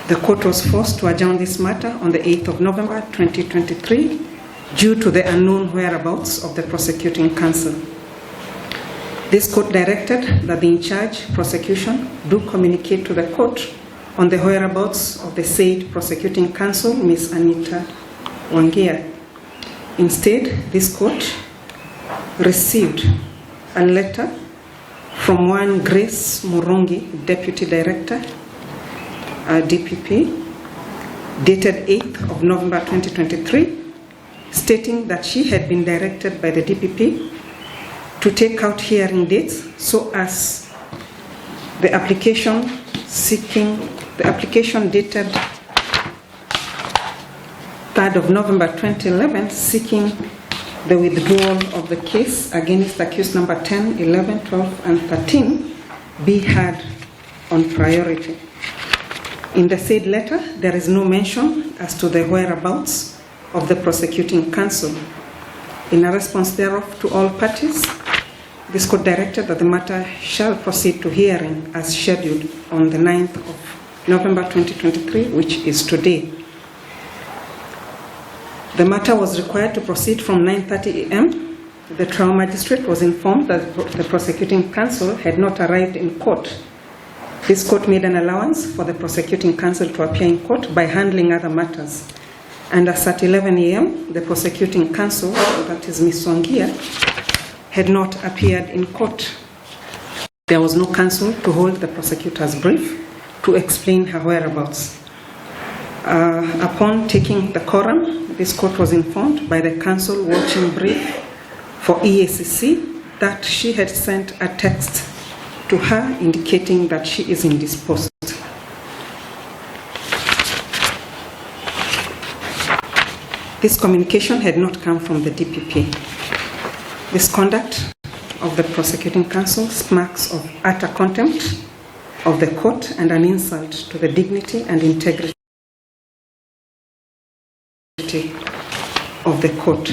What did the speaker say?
The court was forced to adjourn this matter on the 8th of November 2023 due to the unknown whereabouts of the prosecuting counsel. This court directed that the in-charge prosecution do communicate to the court on the whereabouts of the said prosecuting counsel, Ms. Anita Wangia. Instead, this court received a letter from one Grace Murongi, Deputy Director, DPP, dated 8th of November 2023, stating that she had been directed by the DPP to take out hearing dates so as the application dated 3rd of November 2011 seeking the withdrawal of the case against accused number 10, 11, 12, and 13 be heard on priority. In the said letter, there is no mention as to the whereabouts of the prosecuting counsel. In a response thereof to all parties, this court directed that the matter shall proceed to hearing as scheduled on the 9th of November 2023, which is today. The matter was required to proceed from 9:30 a.m. The trial magistrate was informed that the prosecuting counsel had not arrived in court. This court made an allowance for the prosecuting counsel to appear in court by handling other matters. And as at 11 a.m., the prosecuting counsel, that is Ms. Wangia, had not appeared in court. There was no counsel to hold the prosecutor's brief to explain her whereabouts. Upon taking the quorum, this court was informed by the counsel watching brief for EACC that she had sent a text to her indicating that she is indisposed. This communication had not come from the DPP. This conduct of the prosecuting counsel smacks of utter contempt of the court and an insult to the dignity and integrity of the court.